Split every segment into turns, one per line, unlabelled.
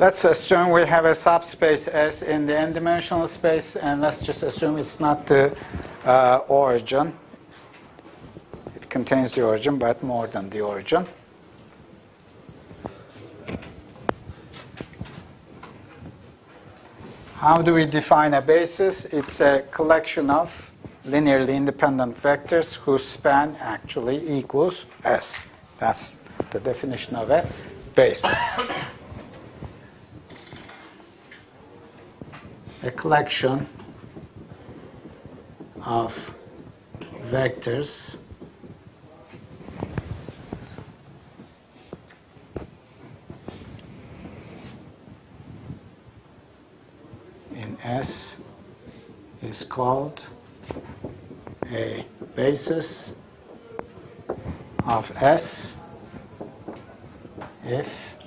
Let's assume we have a subspace S in the n-dimensional space, and let's just assume it's not the origin. It contains the origin, but more than the origin. How do we define a basis? It's a collection of linearly independent vectors whose span actually equals S. That's the definition of a basis. A collection of vectors in S is called a basis of S if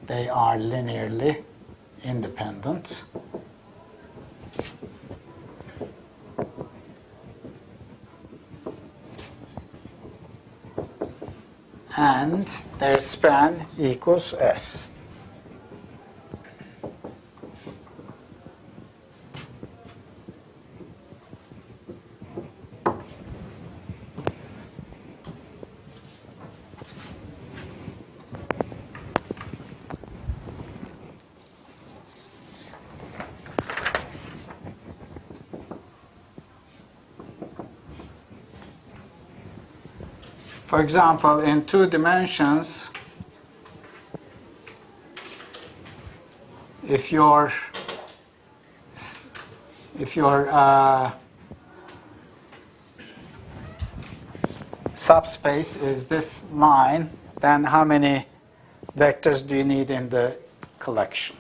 they are linearly independent and their span equals S. For example, in 2 dimensions, if your subspace is this line, then how many vectors do you need in the collection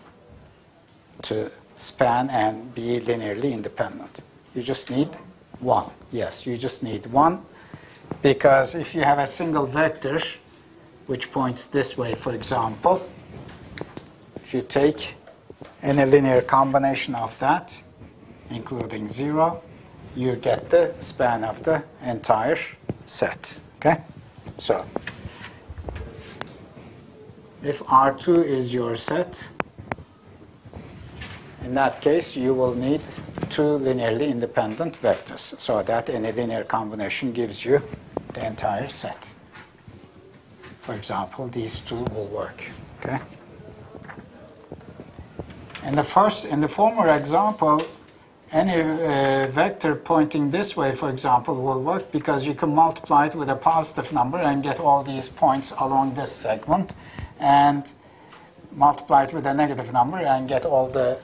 to span and be linearly independent? You just need 1. Yes, you just need 1. Because if you have a single vector which points this way, for example, if you take any linear combination of that, including 0, you get the span of the entire set. Okay? So, if R2 is your set, in that case, you will need 2 linearly independent vectors, so that any linear combination gives you the entire set. For example, these 2 will work. Okay. In the former example, any vector pointing this way, for example, will work because you can multiply it with a positive number and get all these points along this segment, and multiply it with a negative number and get all the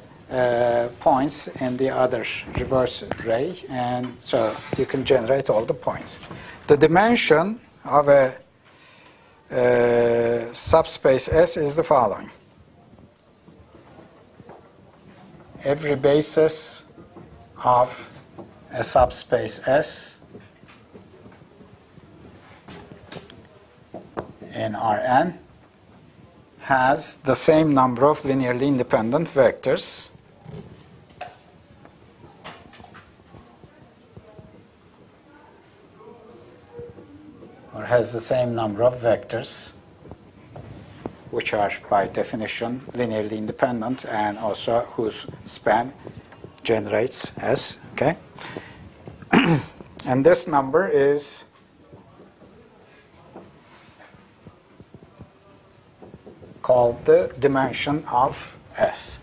points in the other reverse ray, and so you can generate all the points. The dimension of a subspace S is the following. Every basis of a subspace S in Rn has the same number of linearly independent vectors or has the same number of vectors which are by definition linearly independent and also whose span generates S. Okay? And this number is called the dimension of S.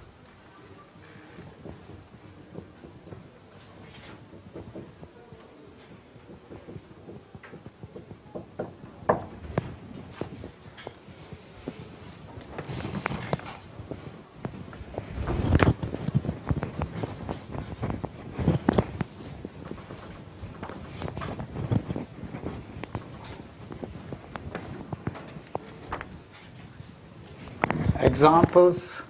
Examples.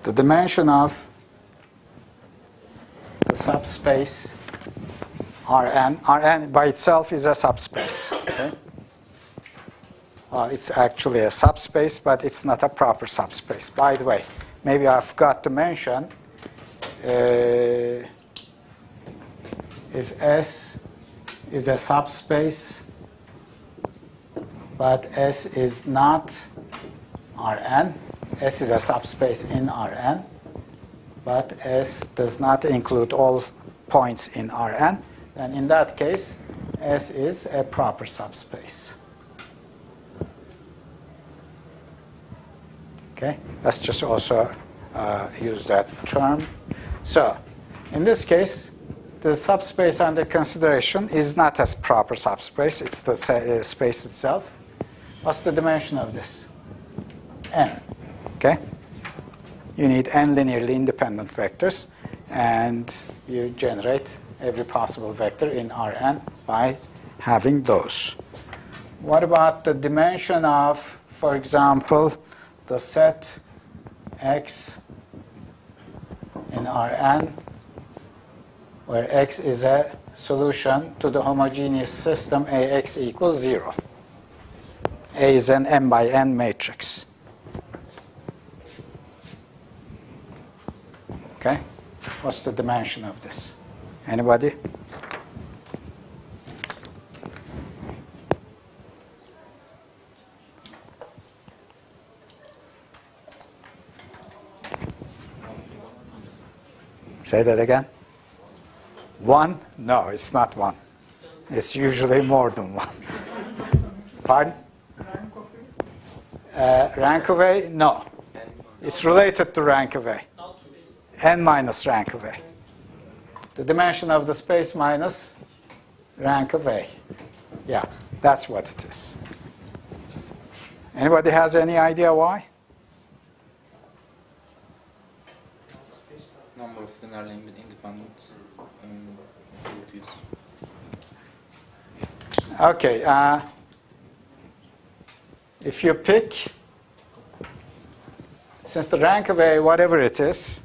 The dimension of the subspace Rn. Rn by itself is a subspace. Okay? It's actually a subspace, but it's not a proper subspace. By the way, maybe I forgot to mention, if S is a subspace but S is not Rn. S is a subspace in Rn, but S does not include all points in Rn. Then in that case, S is a proper subspace. Okay, let's just also use that term. So, in this case, the subspace under consideration is not a proper subspace. It's the space itself. What's the dimension of this? N. Okay? You need n linearly independent vectors, and you generate every possible vector in Rn by having those. What about the dimension of, for example, the set X in Rn, where X is a solution to the homogeneous system Ax equals 0. A is an m by n matrix. Okay? What's the dimension of this? Anybody? Say that again. 1? No, it's not 1. It's usually more than 1. Pardon? Rank of A? No. It's related to rank of A. N minus rank of A. The dimension of the space minus rank of A. Yeah, that's what it is. Anybody has any idea why?
Number of linearly independent dualities.
Okay. If you pick, since the rank of A, whatever it is,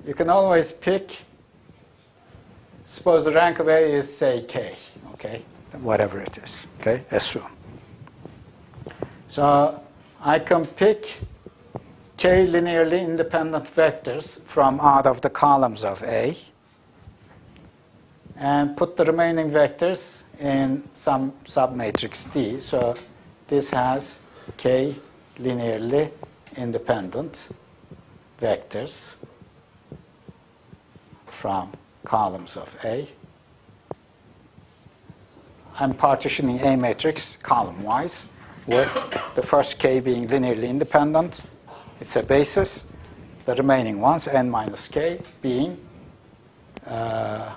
you can always pick, suppose the rank of A is, say, K, okay? Whatever it is, okay? Assume. So I can pick K linearly independent vectors from out of the columns of A and put the remaining vectors in some submatrix D. So this has K linearly independent vectors from columns of A. I'm partitioning A matrix column-wise with the first K being linearly independent. It's a basis. The remaining ones, n minus K, being the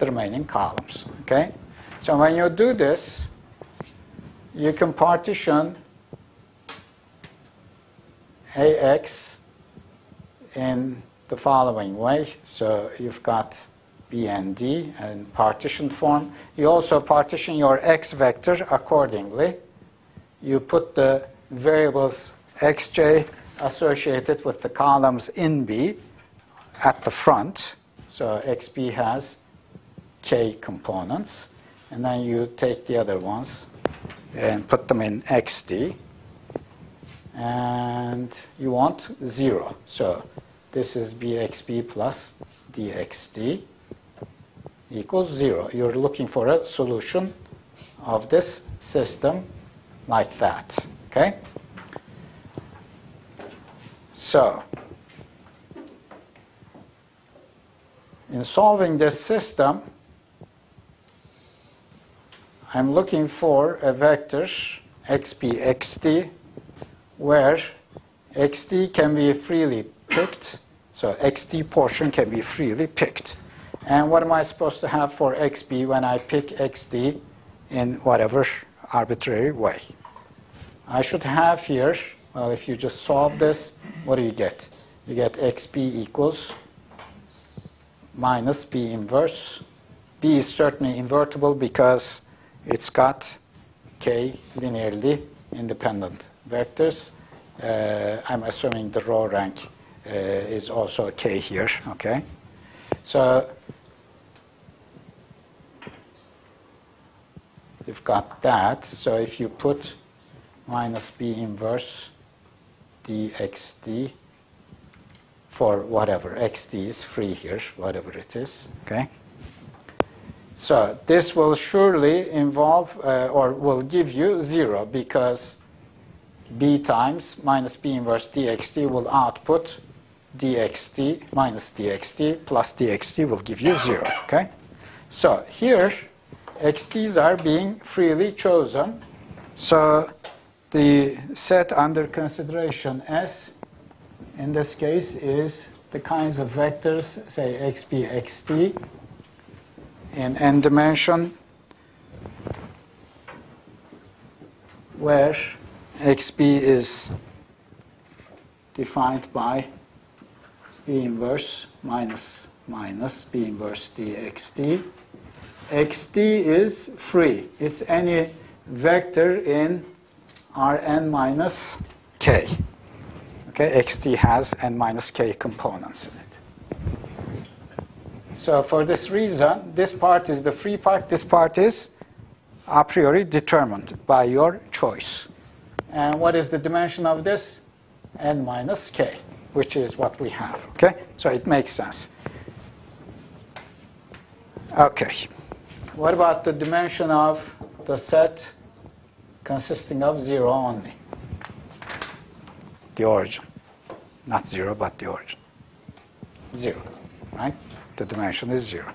remaining columns. Okay? So when you do this, you can partition AX in the following way. So you've got B and D in partitioned form. You also partition your X vector accordingly. You put the variables Xj associated with the columns in B at the front. So XB has K components. And then you take the other ones and put them in XD. And you want 0. So this is BXB plus DXD equals 0. You're looking for a solution of this system like that. Okay? So, in solving this system, I'm looking for a vector XB, XD, where XD can be freely picked. So XD portion can be freely picked. And what am I supposed to have for XB when I pick XD in whatever arbitrary way? I should have here, well, if you just solve this, what do you get? You get XB equals minus B inverse. B is certainly invertible because it's got K linearly independent vectors. I'm assuming the row rank is also K here, okay? So you've got that. So if you put minus B inverse dxd for whatever, xd is free here, whatever it is, okay? So this will surely involve or will give you 0 because b times minus b inverse dxt will output dxt minus dxt plus dxt will give you 0. Okay? So here xt's are being freely chosen. So the set under consideration S in this case is the kinds of vectors, say xp, xt, in n dimension, where xp is defined by b inverse minus b inverse dxt. xt is free. It's any vector in Rn minus k. Okay, xt has n minus k components in it. So for this reason, this part is the free part. This part is a priori determined by your choice. And what is the dimension of this? N minus k, which is what we have. Okay, so it makes sense. Okay, what about the dimension of the set consisting of 0 only? The origin. Not 0, but the origin. 0, right? The dimension is 0.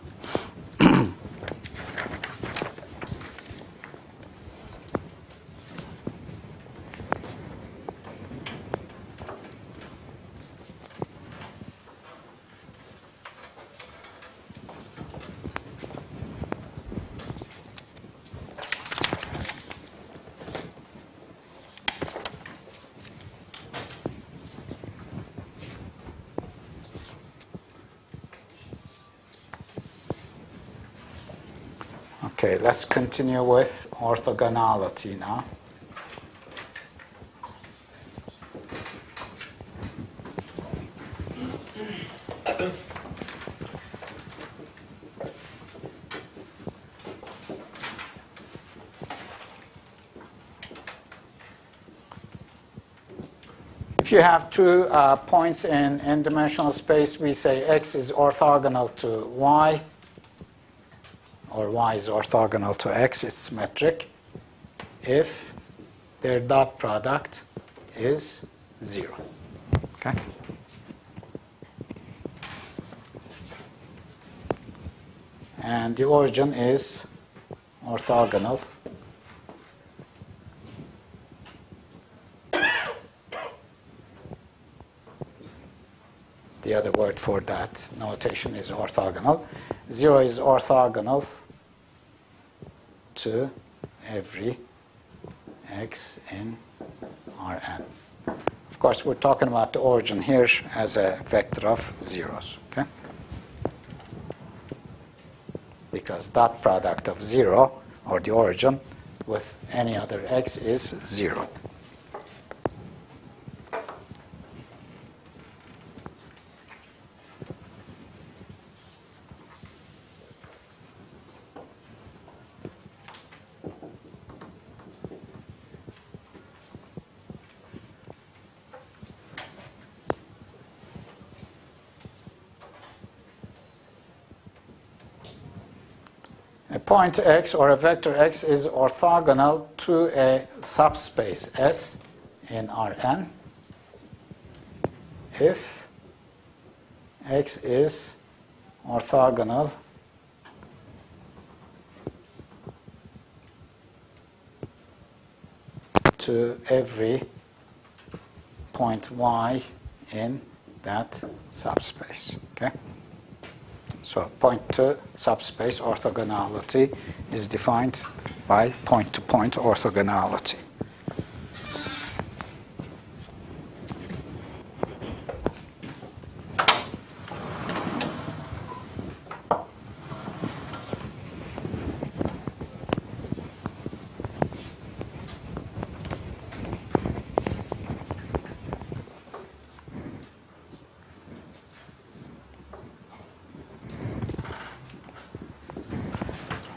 Okay, let's continue with orthogonality now. If you have two points in n-dimensional space, we say x is orthogonal to y, or y is orthogonal to x, it's symmetric, if their dot product is 0. Okay? And the origin is orthogonal the other word for that notation is orthogonal. 0 is orthogonal to every x in Rn. Of course, we're talking about the origin here as a vector of zeros, okay? Because dot product of 0, or the origin, with any other x is 0. A point x or a vector x is orthogonal to a subspace S in Rn if x is orthogonal to every point y in that subspace. Okay? So point-to subspace orthogonality is defined by point-to-point orthogonality.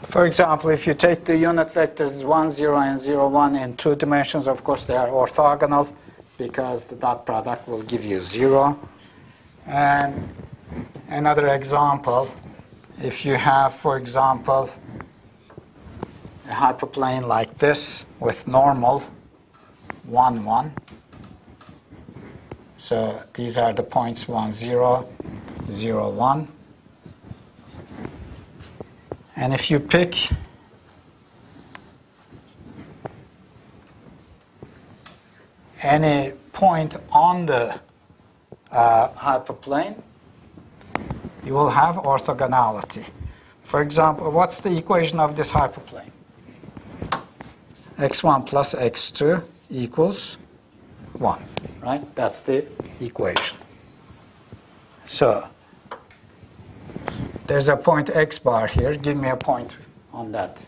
For example, if you take the unit vectors 1, 0, and 0, 1 in 2 dimensions, of course they are orthogonal because the dot product will give you 0. And another example if you have, for example, a hyperplane like this with normal 1, 1. So these are the points 1, 0, 0, 1. And if you pick any point on the hyperplane, you will have orthogonality. For example, what's the equation of this hyperplane? x1 plus x2 equals 1, right? That's the equation. So there's a point x bar here. Give me a point on that.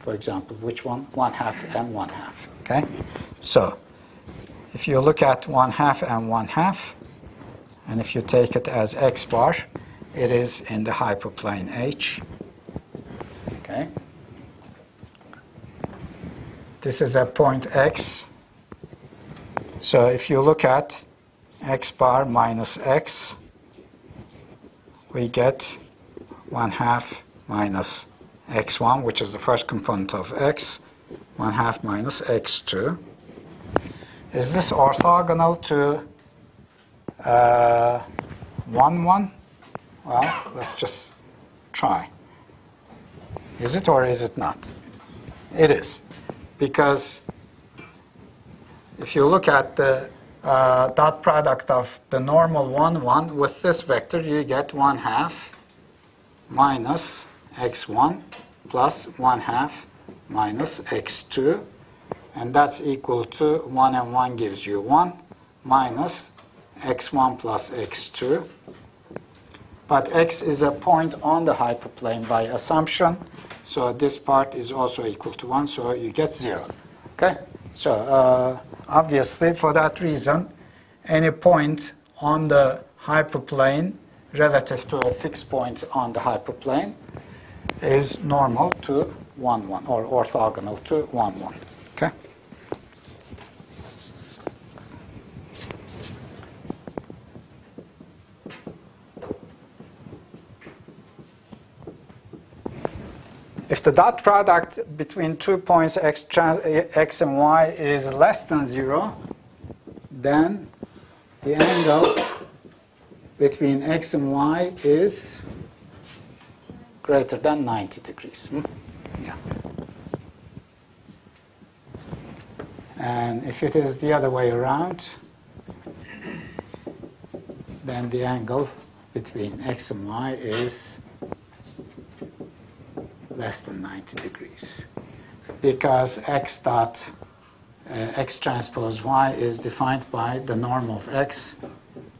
For example, which one? 1/2 and 1/2. Okay? So if you look at 1/2 and 1/2, and if you take it as x bar, it is in the hyperplane H. Okay? This is a point x. So if you look at x bar minus x, we get 1/2 minus x1, which is the first component of x, 1/2 minus x2. Is this orthogonal to 1, 1? Well, let's just try. Is it or is it not? It is. Because if you look at the dot product of the normal 1, 1 with this vector, you get 1/2 minus x1 plus 1/2 minus x2. And that's equal to 1 and 1 gives you 1 minus x1 plus x2. But x is a point on the hyperplane by assumption. So this part is also equal to 1, so you get 0. Okay? So obviously, for that reason, any point on the hyperplane relative to a fixed point on the hyperplane is normal to 1, 1, or orthogonal to 1, 1. Okay? If the dot product between 2 points x and y is less than 0, then the angle between x and y is greater than 90 degrees. Yeah. And if it is the other way around, then the angle between x and y is less than 90 degrees. Because x transpose y is defined by the norm of x,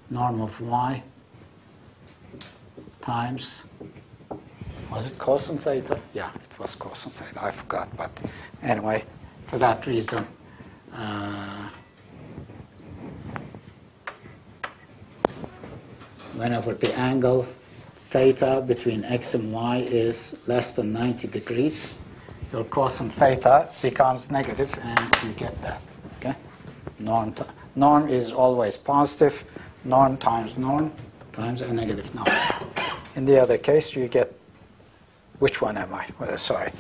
norm of y, times, was it cosine theta? Yeah, it was cosine theta. I forgot, but anyway, for that reason, whenever the angle theta between x and y is less than 90 degrees, your cosine theta becomes negative, and you get that. Okay? Norm is always positive. Norm times a negative number. In the other case, you get, which one am I? Well, sorry.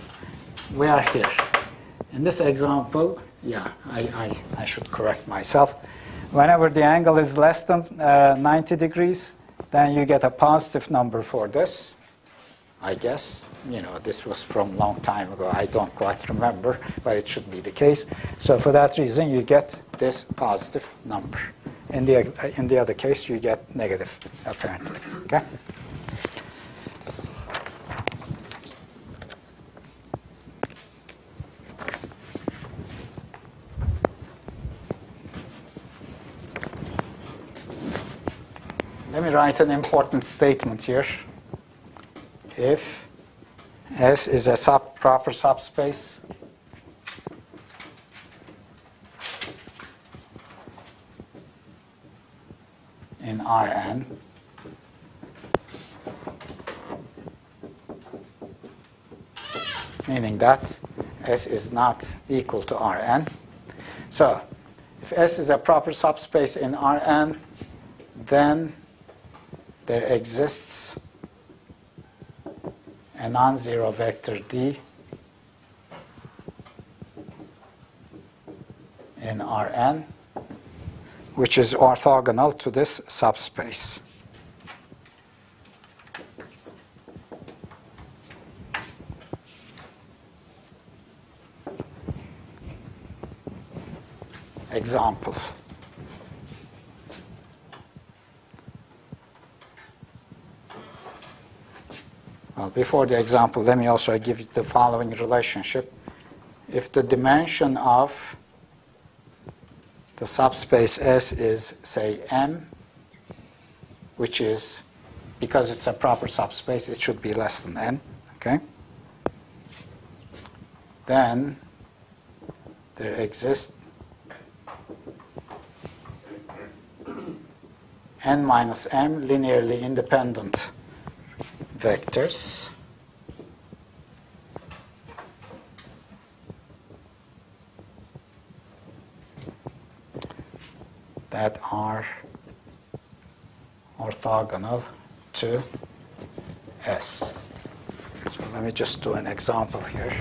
We are here. In this example, yeah, I should correct myself. Whenever the angle is less than 90 degrees, then you get a positive number for this, I guess. You know, this was from a long time ago. I don't quite remember, but it should be the case. So for that reason, you get this positive number. In the other case, you get negative, apparently. Okay? Let me write an important statement here. If S is a proper subspace in Rn, meaning that S is not equal to Rn. So if S is a proper subspace in Rn, then there exists a non-zero vector D in Rn, which is orthogonal to this subspace. Example. Well, before the example, let me also give you the following relationship. If the dimension of the subspace S is, say, M, which is, because it's a proper subspace, it should be less than N, okay? Then there exists N minus M linearly independent vectors that are orthogonal to S. So let me just do an example here.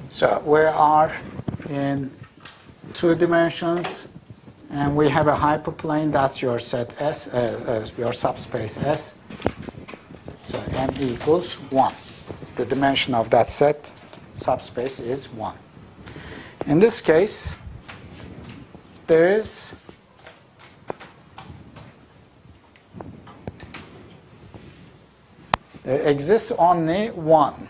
So we are in 2 dimensions, and we have a hyperplane. That's your set S, your subspace S. So M equals 1. The dimension of that set subspace is 1. In this case, there exists only one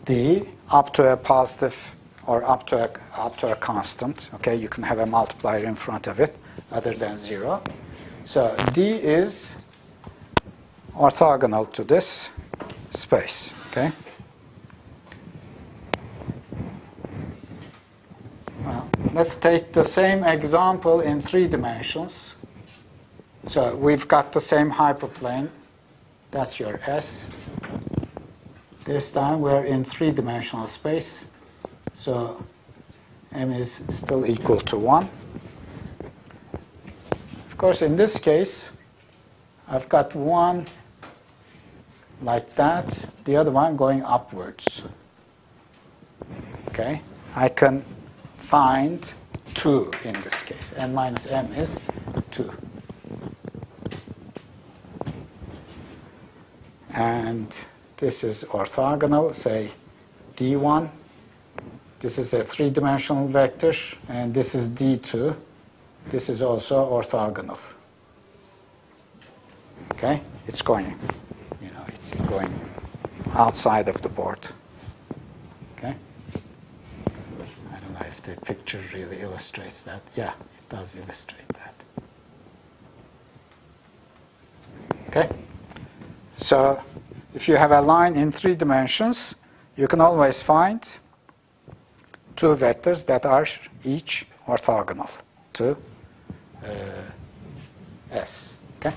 D up to a positive or up to a constant. Okay, you can have a multiplier in front of it other than 0. So D is orthogonal to this space. Okay. Well, let's take the same example in 3 dimensions. So we've got the same hyperplane. That's your S. This time we're in 3-dimensional space, so M is still equal to 1. Of course, in this case, I've got one like that, the other one going upwards. Okay, I can find 2 in this case. N minus M is 2. And this is orthogonal, say D1. This is a 3-dimensional vector, and this is D2. This is also orthogonal. Okay? It's going, it's going outside of the board. Okay? I don't know if the picture really illustrates that. Yeah, it does illustrate that. Okay? So if you have a line in 3 dimensions, you can always find 2 vectors that are each orthogonal to S. Okay?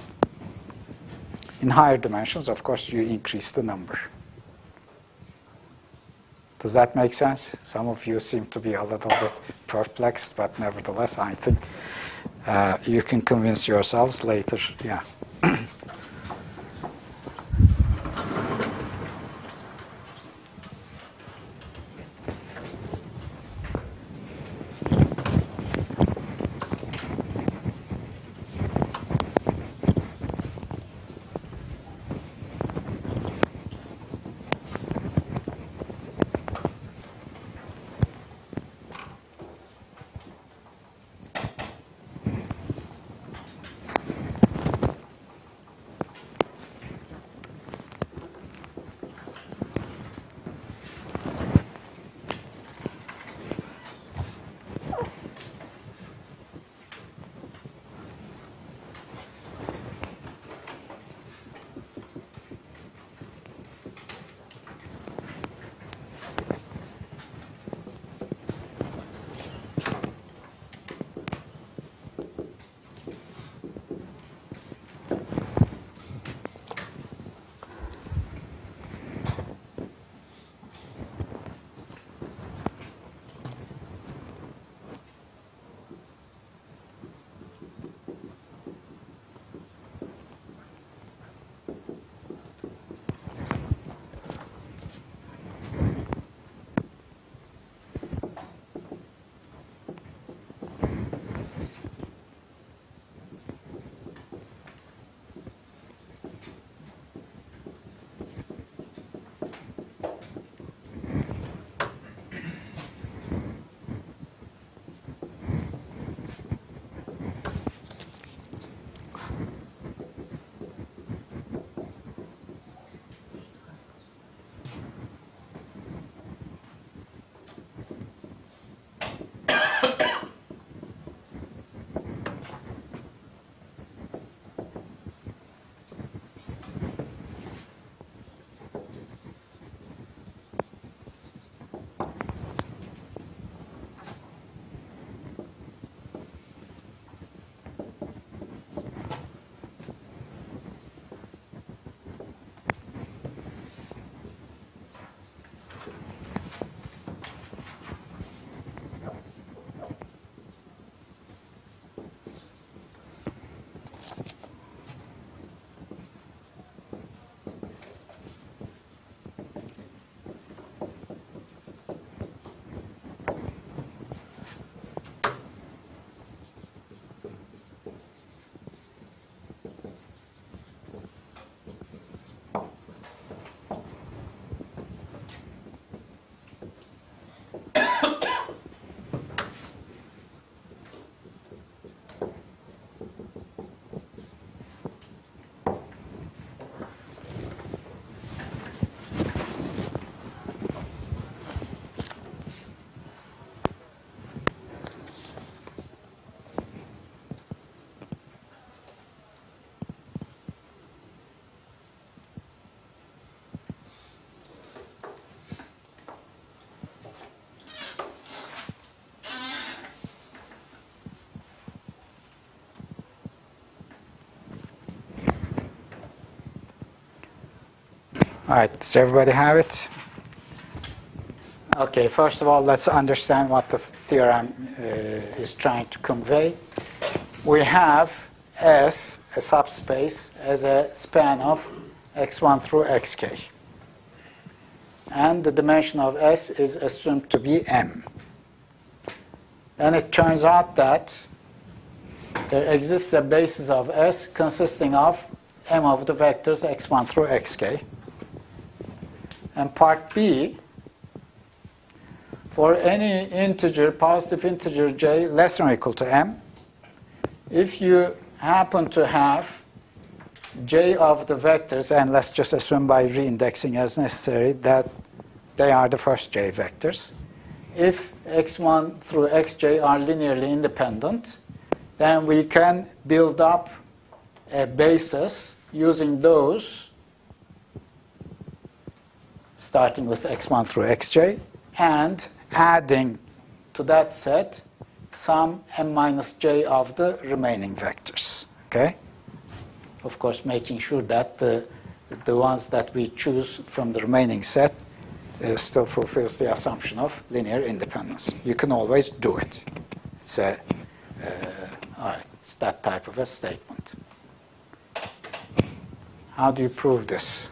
In higher dimensions, of course, you increase the number. Does that make sense? Some of you seem to be a little bit perplexed, but nevertheless, I think you can convince yourselves later. Yeah. All right, does everybody have it? Okay, first of all, let's understand what this theorem is trying to convey. We have S, a subspace, as a span of x1 through xk. And the dimension of S is assumed to be m. Then it turns out that there exists a basis of S consisting of m of the vectors x1 through xk. And part B, for any integer, positive integer j less than or equal to m, if you happen to have j of the vectors, and let's just assume by reindexing as necessary that they are the first j vectors. If x1 through xj are linearly independent, then we can build up a basis using those, starting with x1 through xj, and adding to that set some m minus j of the remaining vectors. Okay? Of course, making sure that the ones that we choose from the remaining set still fulfills the assumption of linear independence. You can always do it. It's all right, it's that type of a statement. How do you prove this?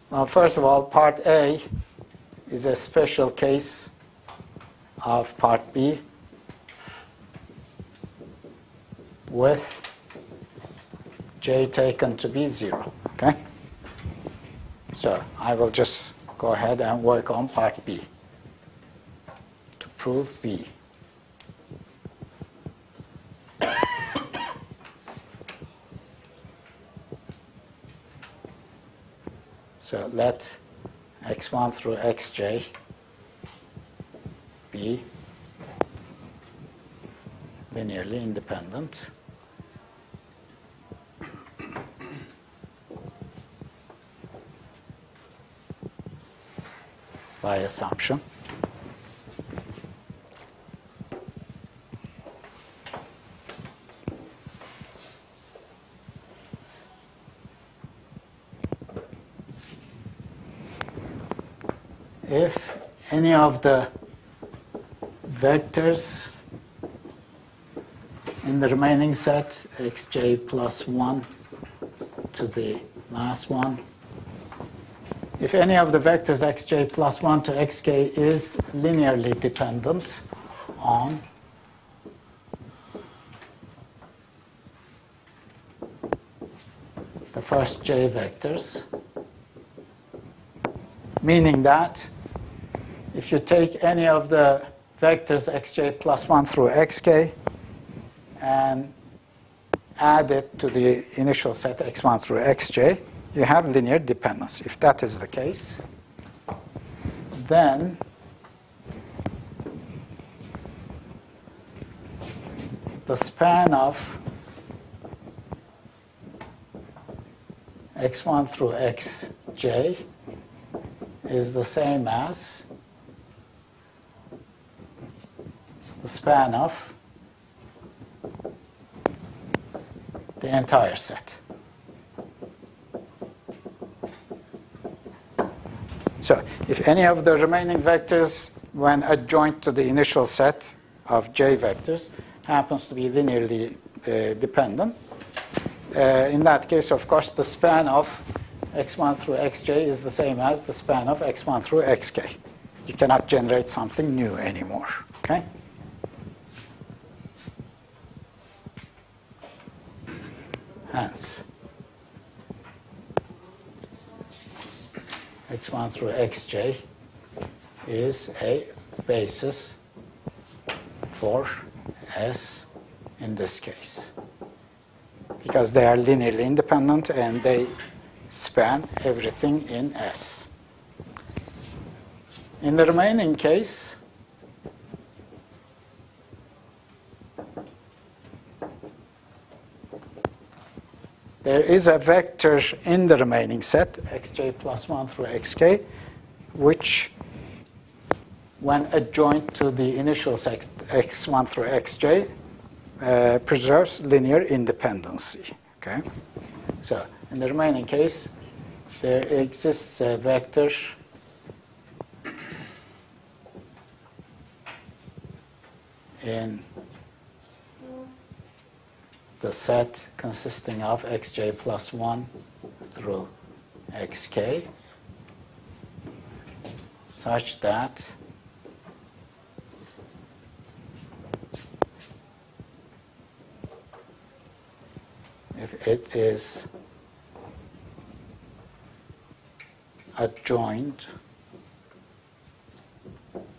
Well, first of all, part A is a special case of part B with j taken to be 0. Okay? So I will just go ahead and work on part B to prove B. So let x1 through xj be linearly independent by assumption. If any of the vectors in the remaining set, xj plus 1 to the last one, if any of the vectors xj plus 1 to xk is linearly dependent on the first j vectors, meaning that if you take any of the vectors xj plus 1 through xk and add it to the initial set x1 through xj, you have linear dependence. If that is the case, then the span of x1 through xj is the same as the span of the entire set. So if any of the remaining vectors, when adjoint to the initial set of j vectors, happens to be linearly dependent, in that case, of course, the span of x1 through xj is the same as the span of x1 through xk. You cannot generate something new anymore. Okay? Hence, x1 through xj is a basis for S in this case, because they are linearly independent and they span everything in S. In the remaining case, there is a vector in the remaining set, xj plus 1 through xk, which when adjoint to the initial set x1 through xj, preserves linear independency. Okay? So in the remaining case, there exists a vector in the set consisting of xj plus 1 through xk such that if it is adjoint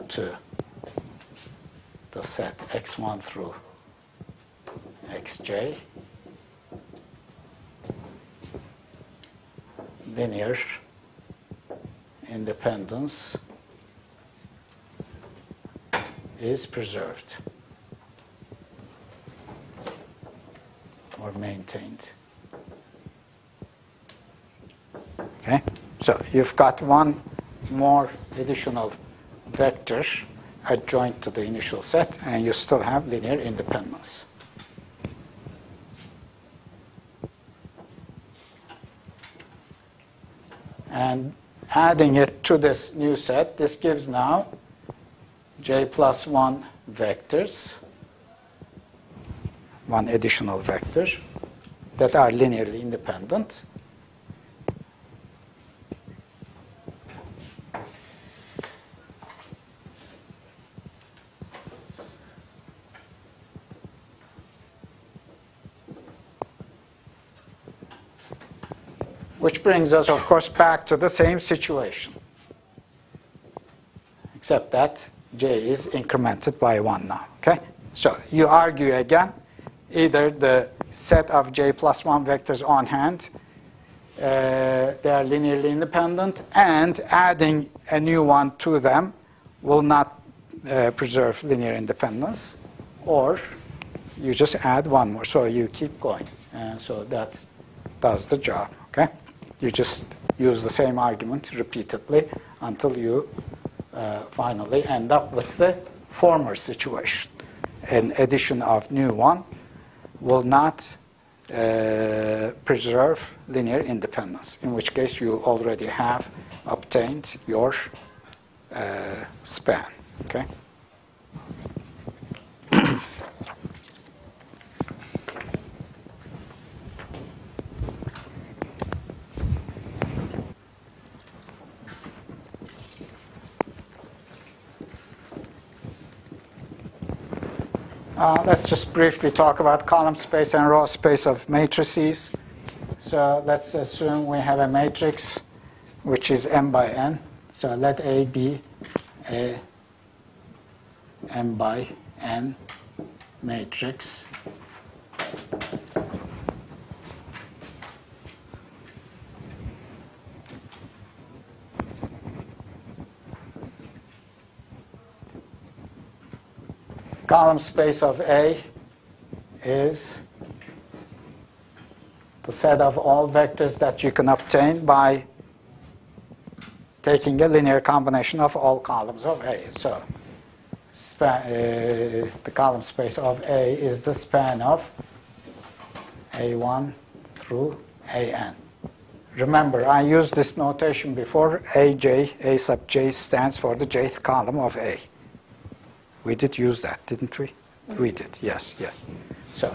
to the set x1 through xj, linear independence is preserved or maintained. Okay? So you've got one more additional vector adjoint to the initial set, and you still have linear independence. And adding it to this new set, this gives now j plus 1 vectors, one additional vector, that are linearly independent. Which brings us, of course, back to the same situation, except that j is incremented by 1 now. Okay? So you argue again, either the set of j plus 1 vectors on hand, they are linearly independent, and adding a new one to them will not preserve linear independence, or you just add one more. So you keep going. And so that does the job. Okay? You just use the same argument repeatedly until you finally end up with the former situation. An addition of new one will not preserve linear independence, in which case you already have obtained your span. Okay? Let's just briefly talk about column space and row space of matrices. So let's assume we have a matrix which is m by n. So let A be a m by n matrix. Column space of A is the set of all vectors that you can obtain by taking a linear combination of all columns of A. So the column space of A is the span of A1 through AN. Remember, I used this notation before. AJ, A sub j, stands for the jth column of A. We did use that, didn't we? We did, yes, yes. So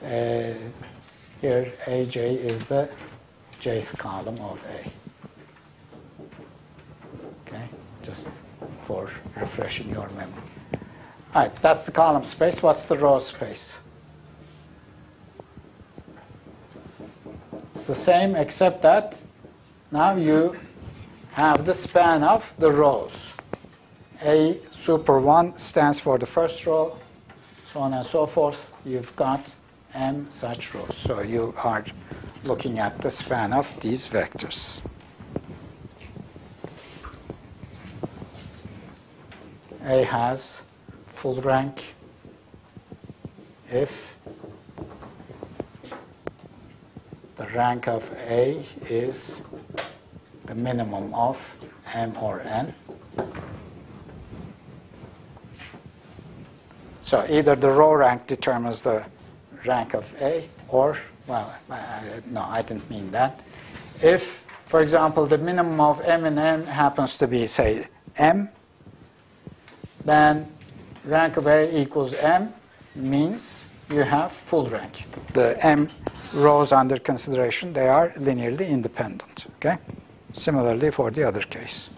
here AJ is the jth column of A. Okay, just for refreshing your memory. All right, that's the column space. What's the row space? It's the same, except that now you have the span of the rows. A super 1 stands for the first row, so on and so forth. You've got m such rows. So you are looking at the span of these vectors. A has full rank if the rank of A is the minimum of m or n. So either the row rank determines the rank of A, or, well, no, I didn't mean that. If, for example, the minimum of M in N happens to be, say, M, then rank of A equals M means you have full rank. The M rows under consideration, they are linearly independent. Okay? Similarly for the other case.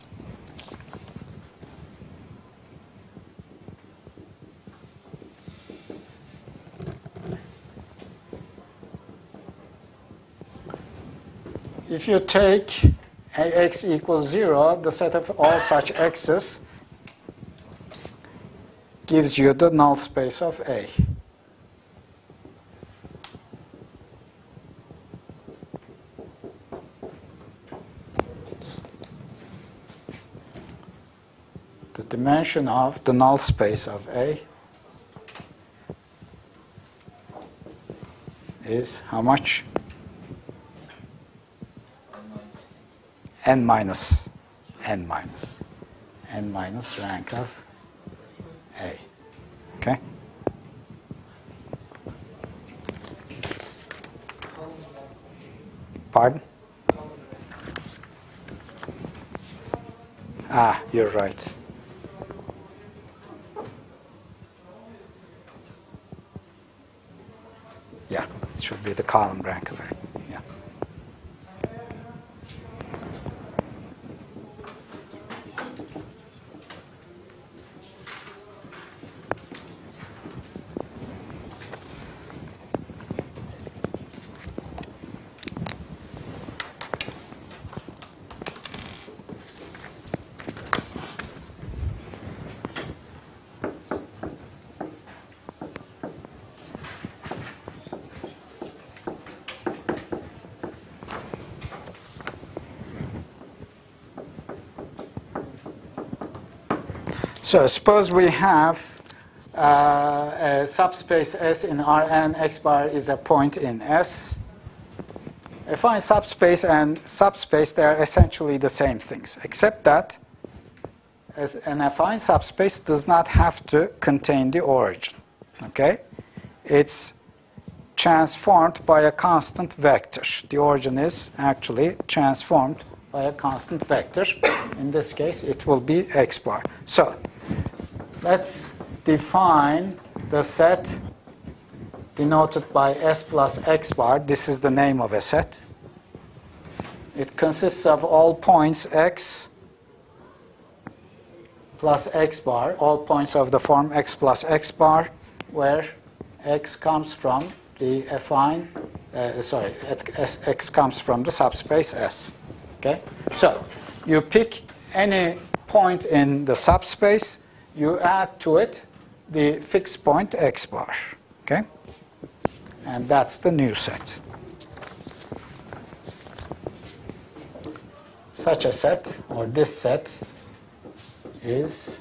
If you take AX equals 0, the set of all such x's gives you the null space of A. The dimension of the null space of A is how much? N minus rank of A. Okay? Pardon? Ah, you're right. Yeah, it should be the column rank of A. Yeah. So suppose we have a subspace S in Rn, X bar is a point in S. Affine subspace and subspace, they are essentially the same things, except that as an affine subspace does not have to contain the origin. Okay? It's transformed by a constant vector. The origin is actually transformed by a constant vector. In this case, it will be X bar. So let's define the set denoted by S plus X bar. This is the name of a set. It consists of all points X plus X bar, all points of the form X plus X bar, where X comes from the affine, X comes from the subspace S. Okay? So you pick any point in the subspace, you add to it the fixed point X bar. Okay? And that's the new set. Such a set, or this set, is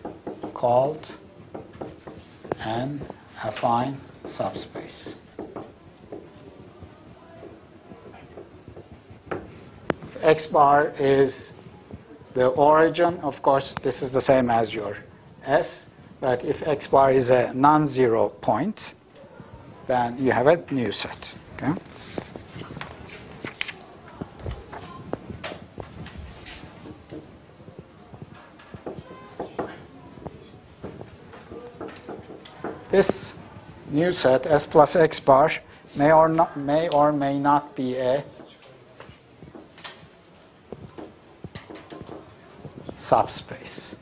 called an affine subspace. If X bar is the origin, of course, this is the same as your S, but if X bar is a non-zero point, then you have a new set. Okay? This new set, S plus X bar, may or may not be a subspace.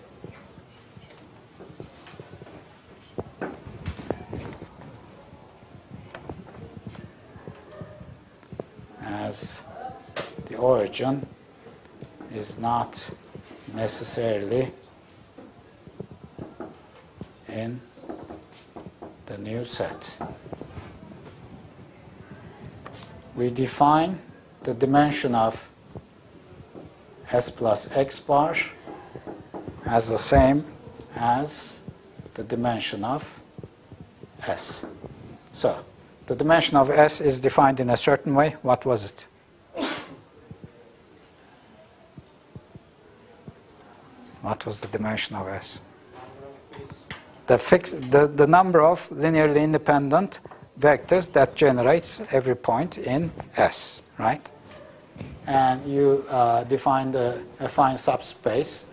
As the origin is not necessarily in the new set. We define the dimension of S plus X bar as the same as the dimension of S. So the dimension of S is defined in a certain way. What was it? What was the dimension of S? the number of linearly independent vectors that generates every point in S, right? And you define the affine subspace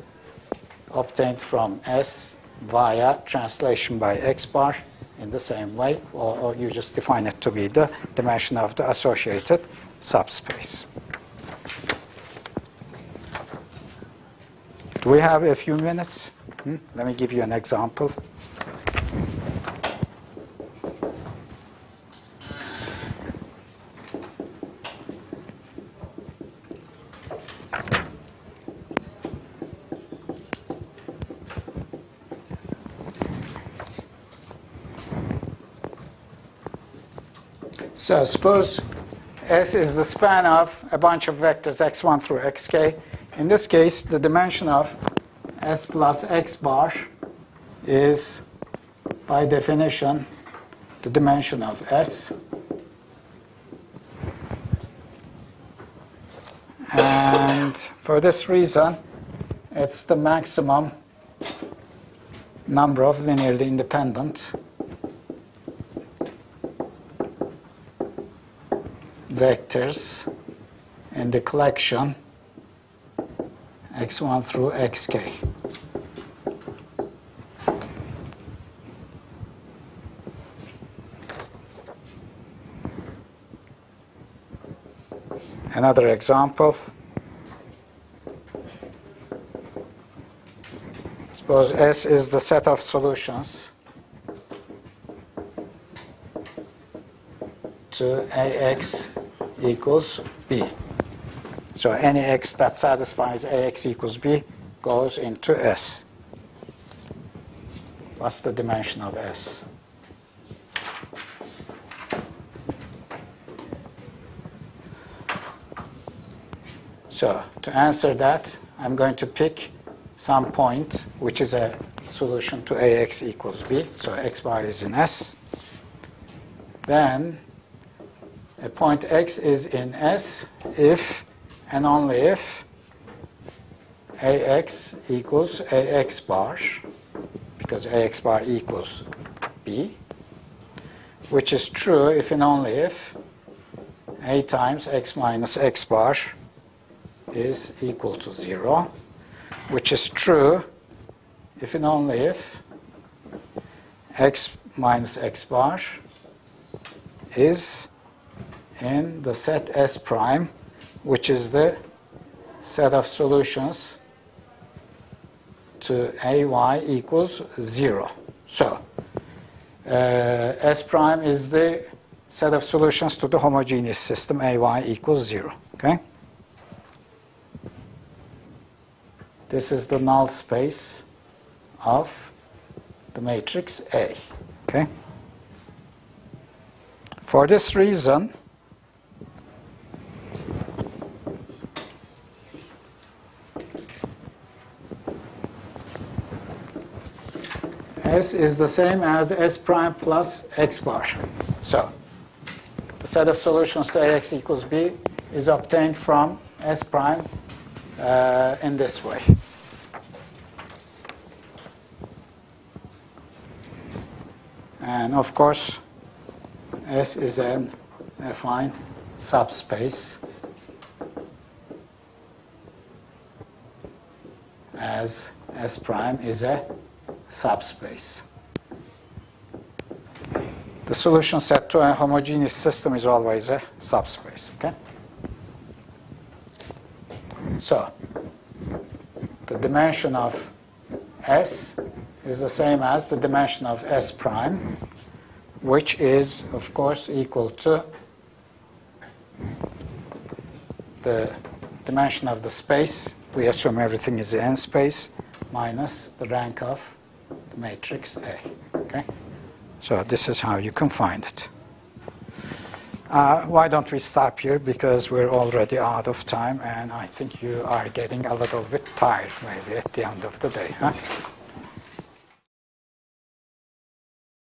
obtained from S via translation by X bar in the same way, or you just define it to be the dimension of the associated subspace. Do we have a few minutes? Let me give you an example. So suppose S is the span of a bunch of vectors x1 through xk. In this case, the dimension of S plus x bar is, by definition, the dimension of S. And for this reason, it's the maximum number of linearly independent vectors in the collection x1 through xk. Another example. Suppose S is the set of solutions to AX equals B. So any x that satisfies AX equals B goes into S. What's the dimension of S? So to answer that, I'm going to pick some point which is a solution to AX equals B. So X bar is in S. Then a point X is in S if and only if AX equals AX bar, because AX bar equals B, which is true if and only if A times X minus X bar is equal to 0, which is true if and only if X minus X bar is in the set S prime, which is the set of solutions to AY equals 0. So S prime is the set of solutions to the homogeneous system AY equals 0. Okay? This is the null space of the matrix A. Okay? For this reason, S is the same as S prime plus X bar. So the set of solutions to AX equals B is obtained from S prime in this way. And of course, S is an affine subspace as S prime is a subspace. The solution set to a homogeneous system is always a subspace. Okay? So the dimension of S is the same as the dimension of S prime, which is, of course, equal to the dimension of the space. We assume everything is n space minus the rank of the matrix A. Okay? So this is how you can find it. Why don't we stop here, because we're already out of time and I think you are getting a little bit tired maybe at the end of the day. Huh?